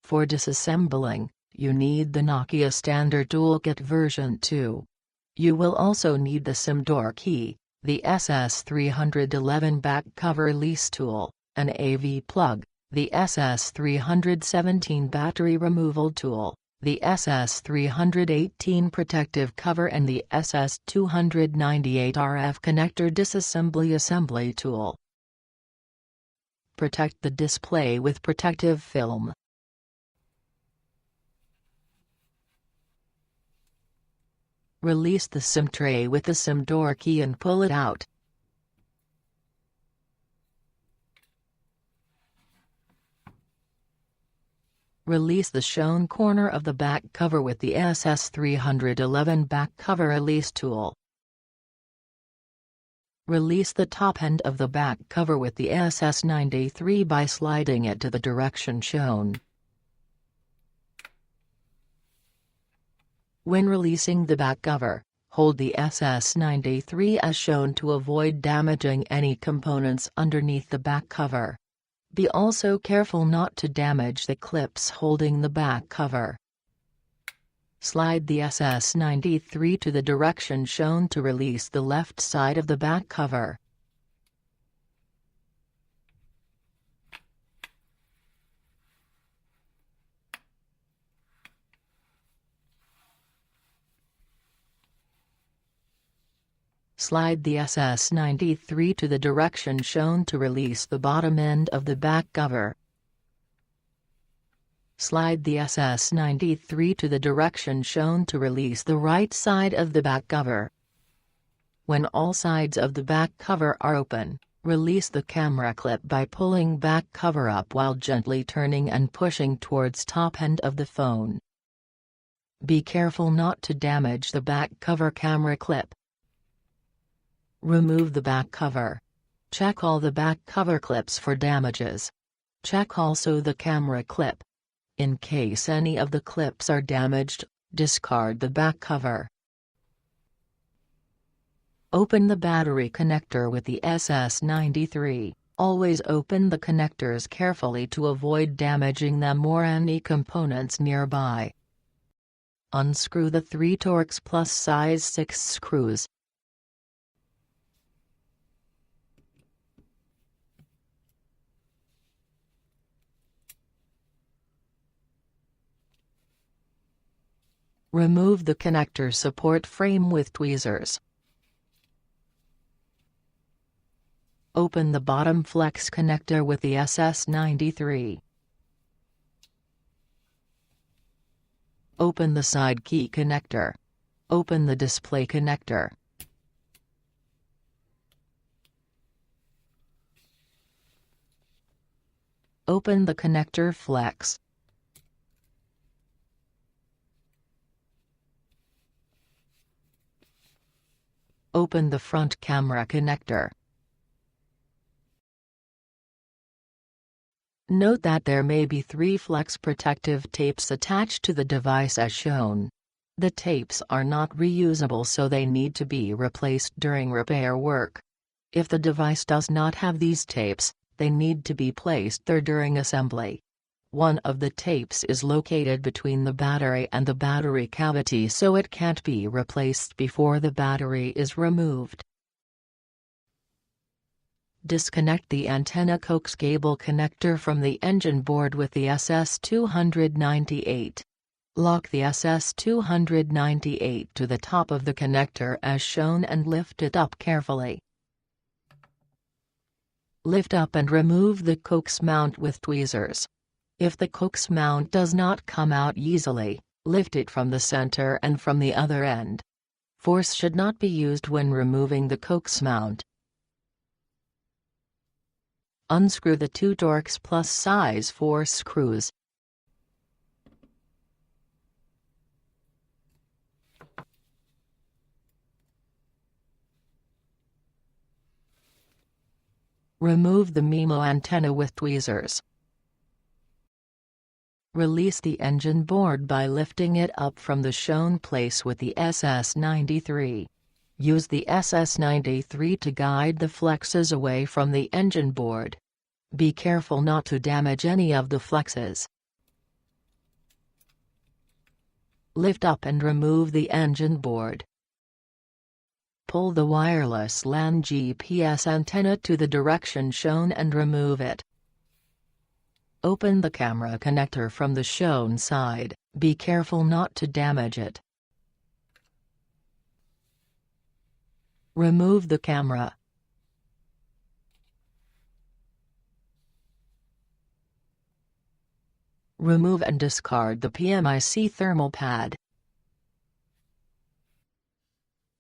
For disassembling, you need the Nokia Standard Toolkit version 2. You will also need the SIM door key, the SS311 back cover release tool, an AV plug, the SS317 battery removal tool, the SS318 protective cover and the SS298 RF connector disassembly tool. Protect the display with protective film. Release the SIM tray with the SIM door key and pull it out. Release the shown corner of the back cover with the SS311 back cover release tool. Release the top end of the back cover with the SS93 by sliding it to the direction shown. When releasing the back cover, hold the SS93 as shown to avoid damaging any components underneath the back cover. Be also careful not to damage the clips holding the back cover. Slide the SS93 to the direction shown to release the left side of the back cover. Slide the SS93 to the direction shown to release the bottom end of the back cover. Slide the SS93 to the direction shown to release the right side of the back cover. When all sides of the back cover are open, release the camera clip by pulling back cover up while gently turning and pushing towards top end of the phone. Be careful not to damage the back cover camera clip. Remove the back cover. Check all the back cover clips for damages. Check also the camera clip. In case any of the clips are damaged, discard the back cover. Open the battery connector with the SS93. Always open the connectors carefully to avoid damaging them or any components nearby. Unscrew the 3 Torx plus size 6 screws. Remove the connector support frame with tweezers. Open the bottom flex connector with the SS93. Open the side key connector. Open the display connector. Open the connector flex. Open the front camera connector. Note that there may be 3 flex protective tapes attached to the device as shown. The tapes are not reusable, so they need to be replaced during repair work. If the device does not have these tapes, they need to be placed there during assembly. One of the tapes is located between the battery and the battery cavity, so it can't be replaced before the battery is removed. Disconnect the antenna coax cable connector from the engine board with the SS298. Lock the SS298 to the top of the connector as shown and lift it up carefully. Lift up and remove the coax mount with tweezers. If the coax mount does not come out easily, lift it from the center and from the other end. Force should not be used when removing the coax mount. Unscrew the 2 Torx plus size 4 screws. Remove the MIMO antenna with tweezers. Release the engine board by lifting it up from the shown place with the SS93. Use the SS93 to guide the flexes away from the engine board. Be careful not to damage any of the flexes. Lift up and remove the engine board. Pull the wireless LAN GPS antenna to the direction shown and remove it. Open the camera connector from the shown side, be careful not to damage it. Remove the camera. Remove and discard the PMIC thermal pad.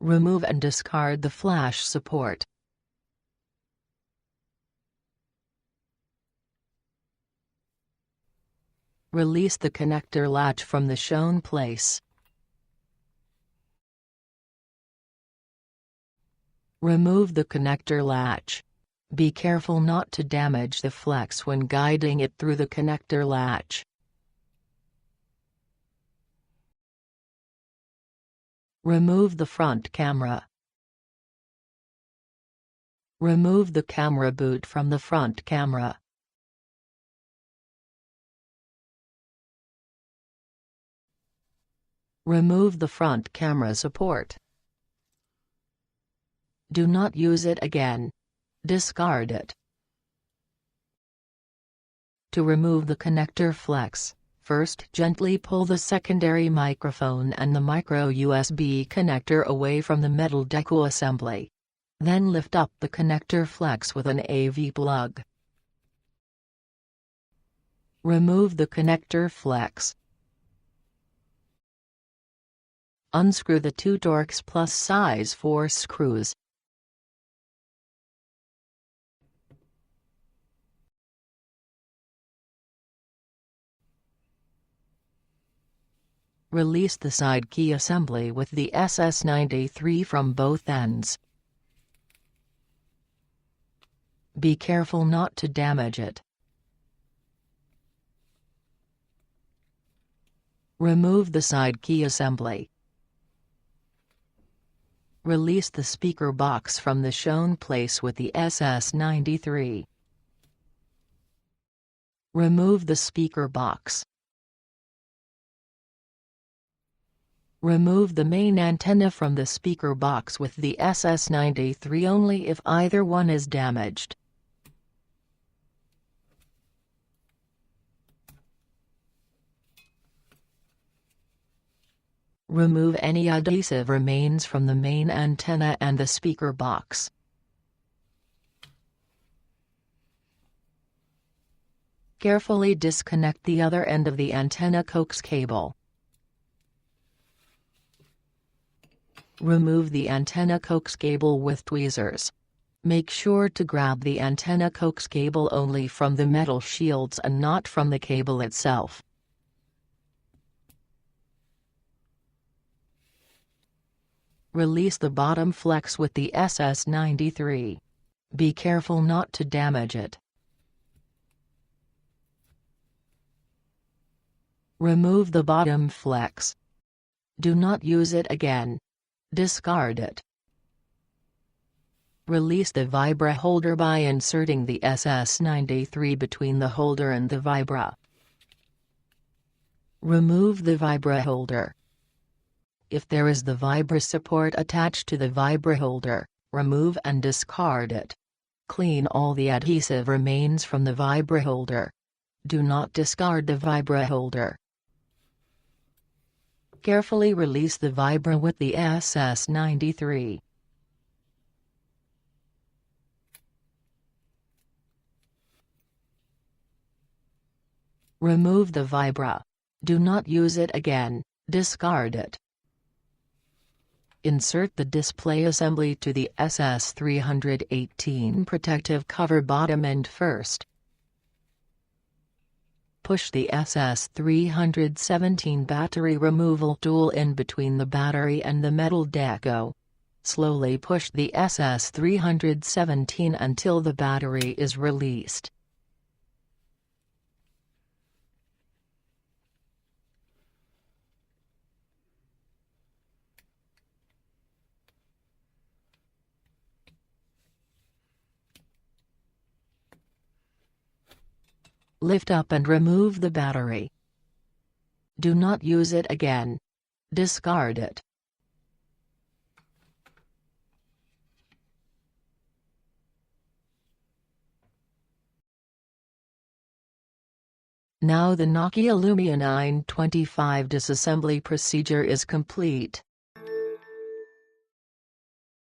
Remove and discard the flash support. Release the connector latch from the shown place. Remove the connector latch. Be careful not to damage the flex when guiding it through the connector latch. Remove the front camera. Remove the camera boot from the front camera. Remove the front camera support. Do not use it again. Discard it. To remove the connector flex, first gently pull the secondary microphone and the micro USB connector away from the metal deco assembly. Then lift up the connector flex with an AV plug. Remove the connector flex. Unscrew the 2 torx plus size 4 screws. Release the side key assembly with the SS93 from both ends. Be careful not to damage it. Remove the side key assembly. Release the speaker box from the shown place with the SS93. Remove the speaker box. Remove the main antenna from the speaker box with the SS93 only if either one is damaged. Remove any adhesive remains from the main antenna and the speaker box. Carefully disconnect the other end of the antenna coax cable. Remove the antenna coax cable with tweezers. Make sure to grab the antenna coax cable only from the metal shields and not from the cable itself. Release the bottom flex with the SS93. Be careful not to damage it. Remove the bottom flex. Do not use it again. Discard it. Release the vibra holder by inserting the SS93 between the holder and the vibra. Remove the vibra holder. If there is the vibra support attached to the vibra holder, remove and discard it. Clean all the adhesive remains from the vibra holder. Do not discard the vibra holder. Carefully release the vibra with the SS93. Remove the vibra. Do not use it again, discard it. Insert the display assembly to the SS318 protective cover bottom end first. Push the SS317 battery removal tool in between the battery and the metal deco. Slowly push the SS317 until the battery is released. Lift up and remove the battery. Do not use it again. Discard it. Now the Nokia Lumia 925 disassembly procedure is complete.